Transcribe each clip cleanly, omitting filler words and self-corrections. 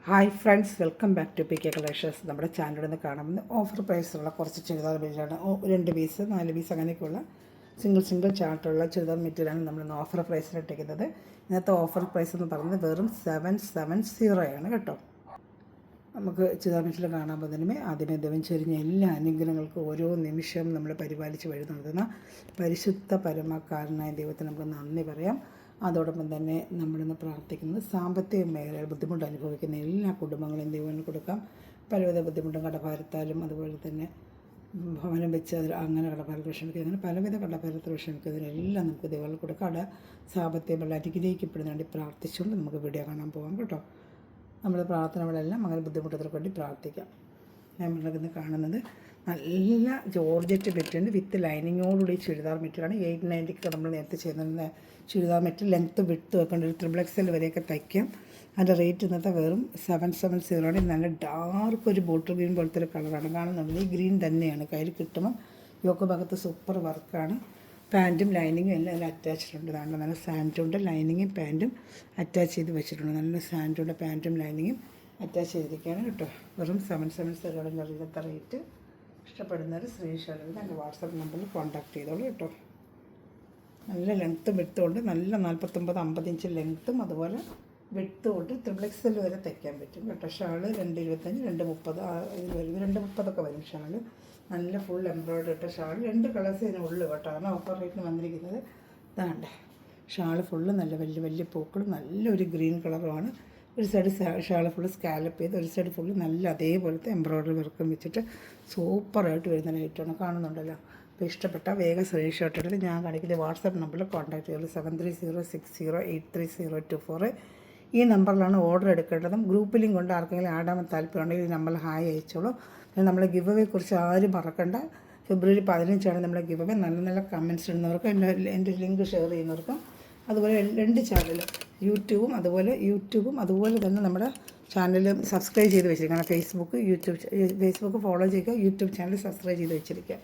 Hi friends, welcome back to P K collections. നമ്മുടെ ചാനലിൽ നിന്ന് കാണുന്ന ഓഫർ പ്രൈസിലുള്ള കുറച്ച് ചുരിദാർ മെറ്റീരിയലാണ്. 2 പീസ് 4 പീസ് അങ്ങനെയൊക്കെയുള്ള സിംഗിൾ ചാർട്ടുള്ള ചുരിദാർ മെറ്റീരിയലാണ് നമ്മളിന്ന് ഓഫർ പ്രൈസിൽ ഇട്ടിരിക്കുന്നത്. ഇന്നത്തെ ഓഫർ പ്രൈസ് എന്ന് പറയുന്നത് വെറും 770 ആണ് കേട്ടോ. നമുക്ക് ചുരിദാർ മെറ്റീരിയൽ കാണാൻ പോകുന്നതിനുമേ ആദ്യമേ ദൈവം ചൊരിഞ്ഞ എല്ലാ അനുഗ്രഹങ്ങൾക്കും ഓരോ നിമിഷവും നമ്മൾ പരിപാലിച്ച് വഴി നടത്തുന്ന പരിശുദ്ധ പരമക്കാരനായ ദൈവത്തിന് നമുക്ക് നന്ദി പറയാം. അതോടൊപ്പം തന്നെ നമ്മളിന്ന് പ്രാർത്ഥിക്കുന്നത് സാമ്പത്തിക മേഖലയിൽ ബുദ്ധിമുട്ട് അനുഭവിക്കുന്ന എല്ലാ കുടുംബങ്ങളെയും ദൈവത്തിന് കൊടുക്കാം. പലവിധ ബുദ്ധിമുട്ടും കടഭാരത്താലും അതുപോലെ തന്നെ ഭവനം വെച്ച് അതിൽ അങ്ങനെ കടഭാരത്തിൽ വിഷമിക്കുക, അങ്ങനെ പലവിധ കടഭാരത്തിൽ വിഷമിക്കുന്നതിനെല്ലാം നമുക്ക് ദൈവങ്ങൾ കൊടുക്കാം. അവിടെ സാമ്പത്തികമുള്ള അനുഗ്രഹിക്കപ്പെടുന്നതിന് വേണ്ടി പ്രാർത്ഥിച്ചുകൊണ്ട് നമുക്ക് വീഡിയോ കാണാൻ പോകാം കേട്ടോ. നമ്മുടെ പ്രാർത്ഥനകളെല്ലാം അങ്ങനെ ബുദ്ധിമുട്ടുകൾക്ക് വേണ്ടി പ്രാർത്ഥിക്കാം. നമ്മളിന്ന് കാണുന്നത് നല്ല ജോർജറ്റ് മെറ്റീരിയൽ വിത്ത് ലൈനിങ്ങോടുകൂടി ചുരിദാർ മെറ്റീരിയലാണ്. 890 നമ്മൾ നേരത്തെ ചെയ്യുന്ന ചുരിദാർ മെറ്റീരിയൽ ലെങ്ത്ത് വിട്ട് വെക്കേണ്ട ഒരു XXL വരെയൊക്കെ തയ്ക്കാം. അതിൻ്റെ റേറ്റ് ഇന്നത്തെ വെറും 770 ആണ്. നല്ല ഡാർക്ക് ഒരു ബോട്ടിൽ ഗ്രീൻ പോലത്തെ ഒരു കളറാണ് കാണുന്നുള്ളത്. ഈ ഗ്രീൻ തന്നെയാണ് കയ്യിൽ കിട്ടുമ്പോൾ. യോക്ക് ഭാഗത്ത് സൂപ്പർ വർക്കാണ്. പാൻറ്റും ലൈനിങ്ങും എല്ലാം അതിൽ അറ്റാച്ച്ഡ് ഉണ്ട്. അതാണ് നല്ല സാൻഡുണ്ട്, ലൈനിങ്ങും പാൻറ്റും അറ്റാച്ച് ചെയ്ത് വെച്ചിട്ടുണ്ട്. നല്ല സാൻഡുണ്ട്, പാൻറ്റും ലൈനിങ്ങും അറ്റാച്ച് ചെയ്തിരിക്കുകയാണ് കേട്ടോ. വെറും 770 ആണ് ഇന്നത്തെ റേറ്റ്. ഇഷ്ടപ്പെടുന്നവർ സ്ക്രീൻഷോട്ട് എടുത്ത് എൻ്റെ വാട്സാപ്പ് നമ്പറിൽ കോൺടാക്ട് ചെയ്തോളൂ കേട്ടോ. നല്ല ലെങ്ത്തും വിട്ടുകൊണ്ട് നല്ല 49-50 ഇഞ്ച് ലെങ്ത്തും അതുപോലെ വിട്ടുകൊണ്ട് XXL വരെ തയ്ക്കാൻ പറ്റും കേട്ടോ. ഷാള് 225, 230 ഇത് വരും. 230 വരും ഷാള്. നല്ല ഫുൾ എംബ്രോയിഡറി ഇട്ട ഷാൾ. 2 കളേഴ്സ് ഇതിനുള്ളൂ കേട്ടോ. ആണ് ഓഫർ റേറ്റിന് വന്നിരിക്കുന്നത്. ഇതാണ്ട് ഷാള് ഫുള്ള് നല്ല വലിയ വലിയ പൂക്കളും നല്ലൊരു ഗ്രീൻ കളറുമാണ്. ഒരു സൈഡ് ഷാള് ഫുള്ള് സ്കാലപ്പ് ചെയ്ത് ഒരു സൈഡ് ഫുള്ള് നല്ല അതേപോലത്തെ എംബ്രോയിഡറി വർക്കും വെച്ചിട്ട് സൂപ്പറായിട്ട് വരുന്ന ലൈറ്റാണ് കാണുന്നുണ്ടല്ലോ. അപ്പോൾ ഇഷ്ടപ്പെട്ട വേഗം സ്ക്രീൻഷോട്ട് എടുത്ത് ഞാൻ കാണിക്കുന്ന വാട്സാപ്പ് നമ്പറിൽ കോൺടാക്ട് ചെയ്യുള്ളൂ. 7306083024. ഈ നമ്പറിലാണ് ഓർഡർ എടുക്കേണ്ടതും. ഗ്രൂപ്പ് ലിങ്ക് കൊണ്ട് ആർക്കെങ്കിലും ആടാൻ താല്പര്യമുണ്ടെങ്കിൽ ഈ നമ്പറിൽ ഹായ് അയച്ചോളൂ. പിന്നെ നമ്മൾ ഗിവ് അവയെ കുറിച്ച് ആരും മറക്കണ്ട. ഫെബ്രുവരി 15 നമ്മളെ ഗിവ് അവേ. നല്ല നല്ല കമൻറ്റ്സ് ഇടുന്നവർക്ക് എൻ്റെ ലിങ്ക് ഷെയർ ചെയ്യുന്നവർക്കും അതുപോലെ 2 ചാനൽ യൂട്യൂബും അതുപോലെ തന്നെ നമ്മുടെ ചാനൽ സബ്സ്ക്രൈബ് ചെയ്ത് വെച്ചിരിക്കണം. ഫേസ്ബുക്ക് ഫോളോ ചെയ്യുക, യൂട്യൂബ് ചാനൽ സബ്സ്ക്രൈബ് ചെയ്ത് വെച്ചിരിക്കുക.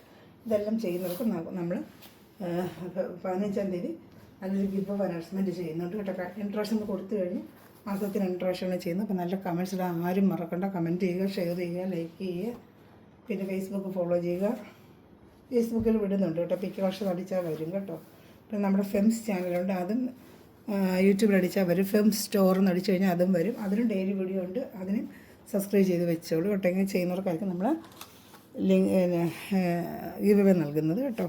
ഇതെല്ലാം ചെയ്യുന്നവർക്ക് നമ്മൾ 15-ാം തീയതി നല്ലൊരു ഗിവ് അനൗൺസ്മെൻറ്റ് ചെയ്യുന്നുണ്ട് കേട്ടോ. ഇൻട്രസ്റ്റ് കൊടുത്തു കഴിഞ്ഞ് മാസത്തിന് ഇൻട്രസ്റ്റാണ് ചെയ്യുന്നത്. അപ്പോൾ നല്ല കമൻറ്റ്സ് ഇടാൻ ആരും മറക്കണ്ട. കമൻറ്റ് ചെയ്യുക, ഷെയർ ചെയ്യുക, ലൈക്ക് ചെയ്യുക. പിന്നെ ഫേസ്ബുക്ക് ഫോളോ ചെയ്യുക. ഫേസ്ബുക്കിൽ വിടുന്നുണ്ട് കേട്ടോ. പിക്ക് വർഷം അടിച്ചാൽ വരും കേട്ടോ. പിന്നെ നമ്മുടെ ഫെംസ് ചാനലുണ്ട്, അതും യൂട്യൂബിൽ അടിച്ചാൽ വരും. ഫെംസ് സ്റ്റോർ എന്ന് അടിച്ചു കഴിഞ്ഞാൽ അതും വരും. അതിനും ഡെയിലി വീഡിയോ ഉണ്ട്, അതിനും സബ്സ്ക്രൈബ് ചെയ്ത് വെച്ചോളൂ കേട്ടോ. ഇങ്ങനെ ചെയ്യുന്നവർക്കായിരിക്കും നമ്മൾ ഗിവ് അവേ നൽകുന്നത് കേട്ടോ.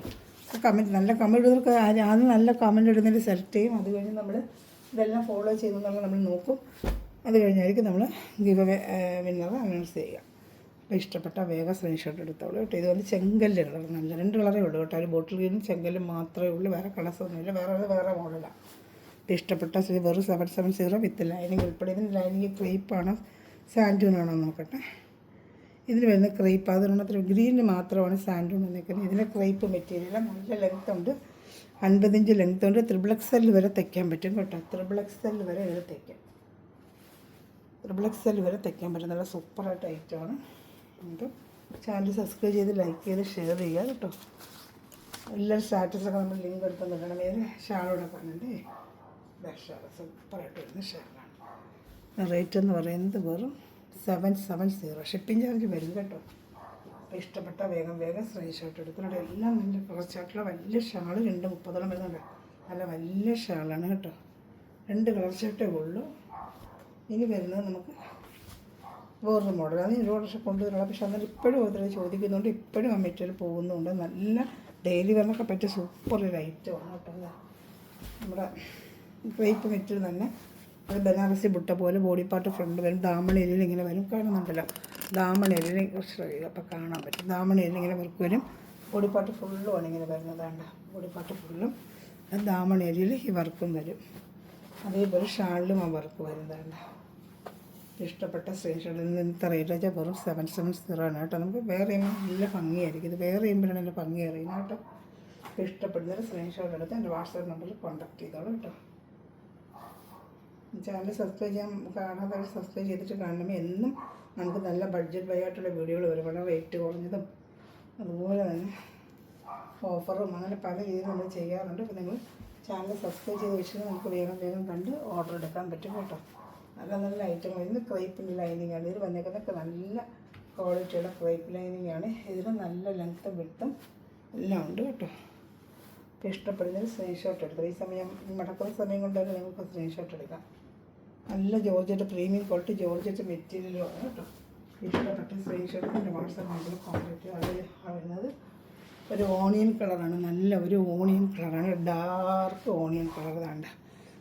കമൻറ്റ് നല്ല കമൻറ്റ് ഇടുന്നവർക്ക് ആദ്യം നല്ല കമൻറ്റ് ഇടുന്നതിൽ സെലക്ട് ചെയ്യും. അത് കഴിഞ്ഞ് നമ്മൾ ഇതെല്ലാം ഫോളോ ചെയ്യുന്നതെന്നുള്ള നമ്മൾ നോക്കും. അത് കഴിഞ്ഞായിരിക്കും നമ്മൾ ഗിവ് അവേ വിന്നറെ അനൗൺസ് ചെയ്യുക. അപ്പോൾ ഇഷ്ടപ്പെട്ട വേഗം സ്ക്രീൻഷോട്ട് എടുത്തോളൂ കേട്ടോ. ഇത് വന്ന് ചെങ്കല്ല് കളർ, നല്ല 2 കളറേ ഉള്ളൂ കേട്ടോ. ഒരു ബോട്ടിൽ ഗ്രീനും ചെങ്കല്ലും മാത്രമേ ഉള്ളൂ. വേറെ കളേഴ്സൊന്നുമില്ല. വേറെ മോഡലാണ്. ഇത് ഇഷ്ടപ്പെട്ട വെറും 770 വിത്ത് ലൈനിങ് ഉൾപ്പെടെ. ഇതിന് ലൈനിങ് ക്രേപ്പാണ് സാൻഡൂണാണോ നോക്കട്ടെ. ഇതിന് വരുന്ന ക്രേപ്പ്, അതിനൊന്നത്ര ഗ്രീനിന് മാത്രമാണ് സാൻഡൂൺ വന്നിരിക്കുന്നത്. ഇതിന് ക്രേപ്പ് മെറ്റീരിയൽ നല്ല ലെങ്ത് ഉണ്ട്, 50 ഇഞ്ച് ലെങ്ത് ഉണ്ട്. XXL വരെ തയ്ക്കാൻ പറ്റും കേട്ടോ. XXL വരെ ഇത് തയ്ക്കാം. XXL വരെ തയ്ക്കാൻ പറ്റും. നല്ല സൂപ്പറായിട്ട് ഐറ്റമാണ്. അപ്പം ചാനൽ സബ്സ്ക്രൈബ് ചെയ്ത് ലൈക്ക് ചെയ്ത് ഷെയർ ചെയ്യുക കേട്ടോ. എല്ലാ സ്റ്റാറ്റസൊക്കെ നമ്മൾ ലിങ്ക് എടുത്ത് നിൽക്കണം. ഏത് ഷാളോടെ കാണണ്ടേ. ഷാൾ സൂപ്പറായിട്ട് വരുന്ന ഷാളാണ്. റേറ്റ് എന്ന് പറയുന്നത് വെറും 770. ഷിപ്പിംഗ് ചാർജ് വരും കേട്ടോ. അപ്പോൾ ഇഷ്ടപ്പെട്ട വേഗം സ്ക്രീൻഷോട്ട് എടുക്കുന്നുണ്ട്. എല്ലാം നല്ല കുറച്ചായിട്ടുള്ള വലിയ ഷാൾ 230 വരുന്നുണ്ട്. നല്ല വലിയ ഷാളാണ് കേട്ടോ. 2 കളർ ഷർട്ടേ ഉള്ളൂ. ഇനി വരുന്നത് നമുക്ക് വേറൊരു മോഡൽ. അത് 1 വർഷം കൊണ്ടുവരുന്നത്. പക്ഷെ അന്നേരം ഇപ്പോഴും ഓരോരുത്തർ ചോദിക്കുന്നുണ്ട്. ഇപ്പോഴും ആ മെറ്റീരിയൽ പോകുന്നുണ്ട്. നല്ല ഡെയിലി വെയറിനൊക്കെ പറ്റിയ സൂപ്പർ ഒരു ഐറ്റമാണ് കേട്ടോ. നമ്മുടെ ക്രേപ്പ് മെറ്റീരിയൽ തന്നെ. അത് ബനാറസി ബുട്ട പോലെ ബോഡി പാർട്ട് ഫ്രണ്ട് വരും. ദാമൺ ഏരിയയിൽ ഇങ്ങനെ വരും. കാണുന്നുണ്ടല്ലോ, ദാമൺ ഏരിയയിൽ ശ്രദ്ധിക്കുക. അപ്പോൾ കാണാൻ പറ്റും. ദാമൺ ഏരിയയിൽ ഇങ്ങനെ വർക്ക് വരും. ബോഡി പാർട്ട് ഫുള്ളുമാണ് ഇങ്ങനെ വരുന്നതാണ്. ബോഡി പാർട്ട് ഫുള്ളും ദാമൺ ഏരിയയിൽ ഈ വർക്കും വരും. അതേപോലെ ഷാളിലും ആ വർക്ക് വരുന്നതാണ്. ഇഷ്ടപ്പെട്ട സ്ക്രീൻഷോട്ടിൽ നിന്ന് ഇന്നത്തെ റേറ്റ് വെച്ചാൽ വെറും 770 ആണ് കേട്ടോ. നമുക്ക് വേറെ ചെയ്യുമ്പോൾ നല്ല ഭംഗിയായിരിക്കും. ഇത് വേറെ ചെയ്യുമ്പോഴാണ് എൻ്റെ ഭംഗി അറിയുന്നത് കേട്ടോ. ഇഷ്ടപ്പെടുന്നൊരു സ്ക്രീൻഷോട്ട് എടുത്ത് എൻ്റെ വാട്സാപ്പ് നമ്പറിൽ കോൺടാക്ട് ചെയ്തോളൂ കേട്ടോ. ചാനൽ സബ്സ്ക്രൈബ് ചെയ്യാൻ കാണാതെ സബ്സ്ക്രൈബ് ചെയ്തിട്ട് കാണുമ്പോൾ എന്നും നമുക്ക് നല്ല ബഡ്ജറ്റ് ബൈ ആയിട്ടുള്ള വീഡിയോകൾ വരും. വളരെ റേറ്റ് കുറഞ്ഞതും അതുപോലെ തന്നെ ഓഫറും അങ്ങനെ പല രീതിയിൽ നമ്മൾ ചെയ്യാറുണ്ട്. അപ്പോൾ നിങ്ങൾ ചാനൽ സബ്സ്ക്രൈബ് ചെയ്ത് വെച്ചാൽ നമുക്ക് വേഗം കണ്ട് ഓർഡർ എടുക്കാൻ പറ്റും കേട്ടോ. നല്ല നല്ല ഐറ്റങ്ങൾ. ഇന്ന് ക്രേപ്പിൻ്റെ ലൈനിങ്ങാണ് ഇതിൽ വന്നേക്കുന്നതൊക്കെ. നല്ല ക്വാളിറ്റിയുള്ള ക്രേപ്പ് ലൈനിങ്ങാണ്. ഇതിന് നല്ല ലെങ്ത്തും വിട്ടും എല്ലാം ഉണ്ട് കേട്ടോ. അപ്പോൾ ഇഷ്ടപ്പെടുന്നൊരു സ്ക്രീൻഷോട്ട് എടുക്കാം. ഈ സമയം മടക്കുന്ന സമയം കൊണ്ടൊക്കെ നിങ്ങൾക്ക് സ്ക്രീൻഷോട്ട് എടുക്കാം. നല്ല ജോർജറ്റ് പ്രീമിയം ക്വാളിറ്റി ജോർജറ്റ് മെറ്റീരിയലുമാണ് കേട്ടോ. ഇഷ്ടപ്പെട്ട സ്ക്രീൻഷോട്ട് എൻ്റെ വാട്സാപ്പ് നമ്പറിൽ കോൺടാക്ട് ചെയ്യുക. അതിൽ വരുന്നത് ഒരു ഓണിയൻ കളറാണ്. നല്ല ഒരു ഓണിയൻ കളറാണ്. ഡാർക്ക് ഓണിയൻ കളർ വേണ്ട.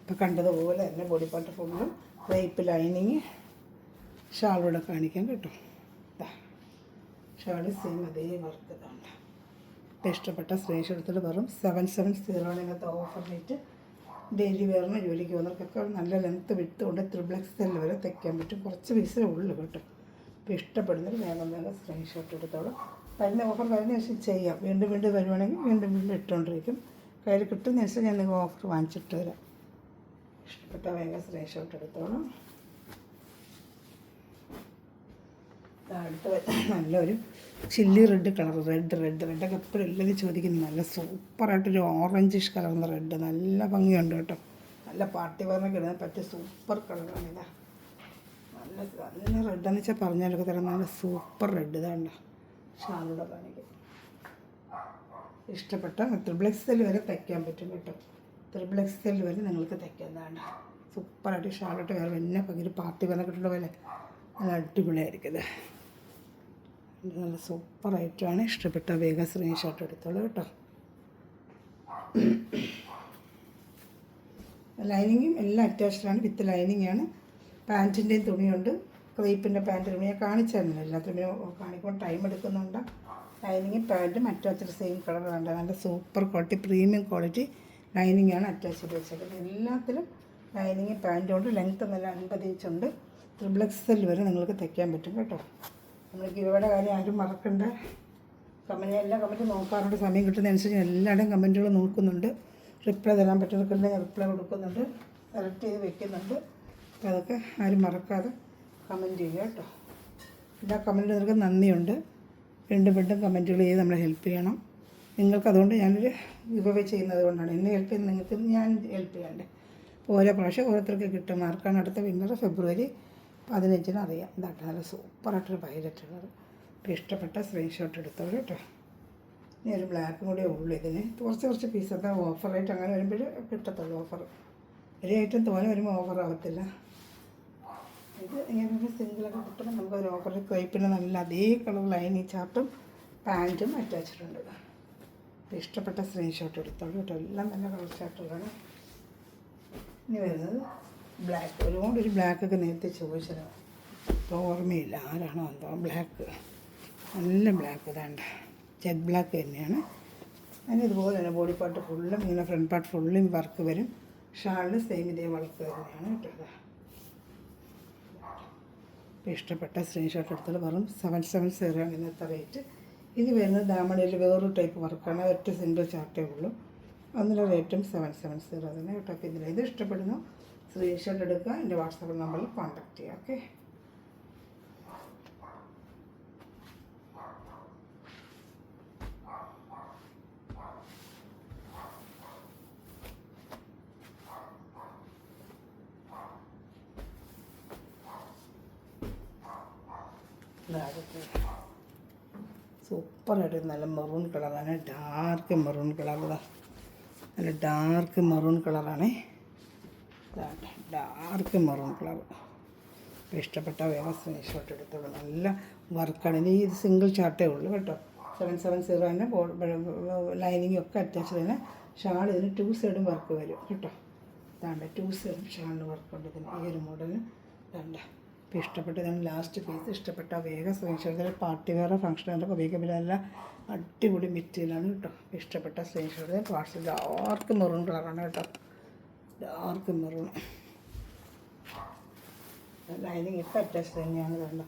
ഇപ്പോൾ കണ്ടതുപോലെ തന്നെ ബോഡി പാർട്ട് ഫുള്ളും ക്രേപ്പ് ലൈനിങ്. ഷാളൂടെ കാണിക്കാം കേട്ടോ. ഷാള് സെയിം അതേ വർക്ക് ഇതാണ്ട്. ഇപ്പോൾ ഇഷ്ടപ്പെട്ട സ്ക്രീൻഷോട്ട് എടുത്തിട്ട് വെറും 770 ഇന്നത്തെ ഓഫർ റേറ്റ്. ഡെയിലി വെയറിന് ജോലിക്ക് പോകുന്നവർക്കൊക്കെ നല്ല ലെങ്ത്ത് വിട്ടുകൊണ്ട് XXL വരെ തയ്ക്കാൻ പറ്റും. കുറച്ച് പീസേ ഉള്ളൂ കേട്ടോ. ഇപ്പോൾ ഇഷ്ടപ്പെടുന്നൊരു വേഗം സ്ക്രീൻഷോട്ട് എടുത്തോളാം. വരുന്ന ഓഫർ വരുന്നതനുസരിച്ച് ചെയ്യാം. വീണ്ടും വീണ്ടും വരുവാണെങ്കിൽ വീണ്ടും വീണ്ടും ഇട്ടുകൊണ്ടിരിക്കും. കയ്യിൽ കിട്ടുന്നതനുസരിച്ച് ഞാൻ നിങ്ങൾ ഓഫർ വാങ്ങിച്ചിട്ട് തരാം. ഇഷ്ടപ്പെട്ട വേഗം സ്ക്രീൻഷോട്ട് എടുത്തോളാം. അടുത്ത് നല്ലൊരു ചില്ലി റെഡ് കളർ. റെഡൊക്കെ എപ്പോഴും എല്ലാവരും ചോദിക്കുന്നു. നല്ല സൂപ്പറായിട്ടൊരു ഓറഞ്ചിഷ് കളർന്ന റെഡ്. നല്ല ഭംഗിയുണ്ട് കേട്ടോ. നല്ല പാർട്ടി വെയറിനൊക്കെ ഇടാൻ പറ്റിയ സൂപ്പർ കളറാണ് ഇതാ. നല്ല നല്ല റെഡെന്ന് വെച്ചാൽ പറഞ്ഞാലൊക്കെ തരാം. നല്ല സൂപ്പർ റെഡ് ഇതാണ്ട. ഷാളൂടെ കാണിക്കും. ഇഷ്ടപ്പെട്ട XXL വരെ തയ്ക്കാൻ പറ്റും കേട്ടോ. XXL വരെ നിങ്ങൾക്ക് തയ്ക്കുന്നതാണ്. സൂപ്പറായിട്ട് ഷാളിട്ട് വേറെ പിന്നെ പകരം പാർട്ടി വെയറിനൊക്കെ ഇട്ടുള്ള പോലെ നല്ല അടിപൊളിയായിരിക്കും ഇത്. നല്ല സൂപ്പർ ഐറ്റമാണ്. ഇഷ്ടപ്പെട്ട വേഗം സ്ക്രീൻഷോട്ട് എടുത്തോളൂ കേട്ടോ. ലൈനിങ്ങും എല്ലാം അറ്റാച്ച്ഡാണ്. വിത്ത് ലൈനിങ്ങാണ്. പാൻറ്റിൻ്റെയും തുണിയുണ്ട്. ക്രേപ്പിൻ്റെ പാൻറ്റ് തുണി ഞാൻ കാണിച്ചായിരുന്നു. എല്ലാത്തിനും കാണിക്കുമ്പോൾ ടൈം എടുക്കുന്നുണ്ട്. ലൈനിങ്ങും പാൻറ്റും അറ്റാച്ച്ഡ് സെയിം കളർ വേണ്ട. നല്ല സൂപ്പർ ക്വാളിറ്റി പ്രീമിയം ക്വാളിറ്റി ലൈനിങ്ങാണ് അറ്റാച്ച് ചെയ്ത് വെച്ചേക്കുന്നത്. എല്ലാത്തിലും ലൈനിങ് പാൻറ്റും ഉണ്ട്. ലെങ്ത്ത് നല്ല 50 ഇഞ്ചുണ്ട്. XXL വരെ നിങ്ങൾക്ക് തയ്ക്കാൻ പറ്റും കേട്ടോ. നമ്മൾ ഗിവയുടെ കാര്യം ആരും മറക്കണ്ട. എല്ലാ കമൻറ്റും നോക്കാറുണ്ട്. സമയം കിട്ടുന്നതനുസരിച്ച് എല്ലാവരുടെയും കമൻറ്റുകൾ നോക്കുന്നുണ്ട്. റിപ്ലൈ തരാൻ പറ്റുന്നവർക്കെല്ലാം റിപ്ലൈ കൊടുക്കുന്നുണ്ട്. സെലക്ട് ചെയ്ത് വെക്കുന്നുണ്ട്. അപ്പോൾ അതൊക്കെ ആരും മറക്കാതെ കമൻറ്റ് ചെയ്യുക കേട്ടോ. എല്ലാ കമൻറ്റും നിങ്ങൾക്ക് നന്ദിയുണ്ട്. വീണ്ടും കമൻറ്റുകൾ ചെയ്ത് നമ്മളെ ഹെൽപ്പ് ചെയ്യണം. നിങ്ങൾക്കതുകൊണ്ട് ഞാനൊരു ഗിവ് ചെയ്യുന്നത് കൊണ്ടാണ്. എന്നെ ഹെൽപ്പ് ചെയ്യുന്നത് നിങ്ങൾക്ക് ഞാൻ ഹെൽപ്പ് ചെയ്യണ്ടേ. അപ്പോൾ ഓരോ പ്രാവശ്യം ഓരോരുത്തർക്ക് കിട്ടും. ആർക്കാണ് അടുത്ത വിന്നർ ഫെബ്രുവരി 15 അറിയാം. ഇതാട്ടെ നല്ല സൂപ്പറായിട്ടൊരു വയലറ്റ് കളർ. ഇപ്പോൾ ഇഷ്ടപ്പെട്ട സ്ക്രീൻഷോട്ട് എടുത്തോളൂ കേട്ടോ. ഇനി ഒരു ബ്ലാക്കും കൂടെ ഉള്ളൂ ഇതിന്. കുറച്ച് പീസ് എന്താ ഓഫർ റേറ്റ് അങ്ങനെ വരുമ്പോൾ കിട്ടത്തുള്ളൂ ഓഫർ. ഒരു ഐറ്റം തോനെ വരുമ്പോൾ ഓഫർ ആവത്തില്ല. ഇത് ഇങ്ങനെ സിംഗിളൊക്കെ കിട്ടുമ്പോൾ നമുക്കൊരു ഓഫർ. ക്രേപ്പിന് നല്ല അതേ കളർ ലൈനിങ് ചാർട്ടും പാൻറ്റും അറ്റാച്ചിട്ടുണ്ട്. ഇപ്പോൾ ഇഷ്ടപ്പെട്ട സ്ക്രീൻഷോട്ട് എടുത്തോളൂ കേട്ടോ. എല്ലാം നല്ല കളർ ചാർട്ടുകളാണ്. ഇനി വരുന്നത് ബ്ലാക്ക്. ഒരുപാടൊരു ബ്ലാക്കൊക്കെ നേരത്തെ ചോദിച്ചതാണ്. ഇപ്പോൾ ഓർമ്മയില്ല ആരാണോ എന്തോ. ബ്ലാക്ക് നല്ല ബ്ലാക്ക് ഇതാണ്ട്. ജെറ്റ് ബ്ലാക്ക് തന്നെയാണ്. അതിനിതുപോലെ തന്നെ ബോഡി പാർട്ട് ഫുള്ളും ഇങ്ങനെ ഫ്രണ്ട് പാർട്ട് ഫുള്ളും വർക്ക് വരും. ഷാളിന് സെയിം ഇതേ വർക്ക് തന്നെയാണ് കേട്ടോ. ഇപ്പോൾ ഇഷ്ടപ്പെട്ട സ്ക്രീൻഷോട്ട് എടുത്താൽ വെറും 770 ആണ് ഇന്നത്തെ റേറ്റ്. ഇത് വരുന്നത് ദാമണയിൽ വേറൊരു ടൈപ്പ് വർക്കാണ്. ഒറ്റ സിംഗിൾ ചാർട്ടേ ഉള്ളൂ. അതിൻ്റെ റേറ്റും 770 തന്നെ കേട്ടോ. അപ്പോൾ ഇത് ഇഷ്ടപ്പെടുന്നു സ്ക്രീൻഷോട്ട് എടുക്കുക. എൻ്റെ വാട്സാപ്പ് നമ്പറിൽ കോൺടാക്റ്റ് ചെയ്യുക. ഓക്കെ. സൂപ്പറായിട്ട് നല്ല മെറൂൺ കളറാണ്. Dark maroon colour. നല്ല ഡാർക്ക് മെറൂൺ കളറാണ്. Dark maroon colour. ഇഷ്ടപ്പെട്ട വേറെ സ്ക്രീൻഷോട്ട് എടുത്തോളൂ. നല്ല വർക്കാണ്. ഇനി ഇത് സിംഗിൾ ചാർട്ടേ ഉള്ളൂ കേട്ടോ. 770 തന്നെ. ലൈനിങ്ങും ഒക്കെ അറ്റാച്ച് തന്നെ. ഷാൾ ഇതിന് 2 സൈഡും വർക്ക് വരും കേട്ടോ. ഇതാണ്ട് 2 സൈഡും ഷാളിന് വർക്കുണ്ട് ഇതിന്. ഈ ഒരു മോഡലിന് ഇതാണ്ട. ഇപ്പോൾ ഇഷ്ടപ്പെട്ടതാണ് ലാസ്റ്റ് പീസ്. ഇഷ്ടപ്പെട്ട വേഗം സ്ക്രീൻഷോട്ട്. പാർട്ടി വെയർ ഫംഗ്ഷനൊക്കെ ഉപയോഗിക്കാൻ നല്ല അടിപൊളി മെറ്റീരിയലാണ് കേട്ടോ. ഇഷ്ടപ്പെട്ട സ്ക്രീൻഷോട്ട് വാട്സപ്പ്. ഡാർക്ക് മെറൂൺ കളറാണ് കേട്ടോ. Dark maroon. ലൈനിങ് ഒക്കെ അറ്റാച്ച് തന്നെയാണ് കണ്ടോ.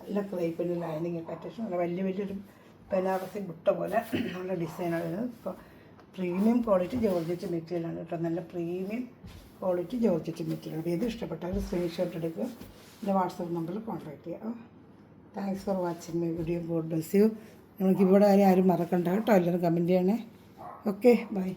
നല്ല ക്രേപ്പിൻ്റെ ലൈനിങ് ഒക്കെ അറ്റാച്ച്. നല്ല വലിയൊരു ബനാറസി ബുട്ട പോലെ നല്ല ഡിസൈനാണ് വരുന്നത്. ഇപ്പോൾ പ്രീമിയം ക്വാളിറ്റി ജോർജറ്റ് മെറ്റീരിയലാണ് കേട്ടോ. നല്ല പ്രീമിയം ക്വാളിറ്റി ജോർജറ്റ് മെറ്റീരിയൽ. അപ്പോൾ ഇത് ഇഷ്ടപ്പെട്ടാൽ സ്ക്രീൻഷോട്ട് എടുക്കുക. എൻ്റെ വാട്സപ്പ് നമ്പറിൽ കോൺടാക്ട് ചെയ്യുക. Thanks for watching my video. God bless you. നമുക്ക് ഇവിടെ ആരും മറക്കണ്ട കേട്ടോ. എല്ലാവരും കമൻറ്റ് ചെയ്യണേ. Okay bye.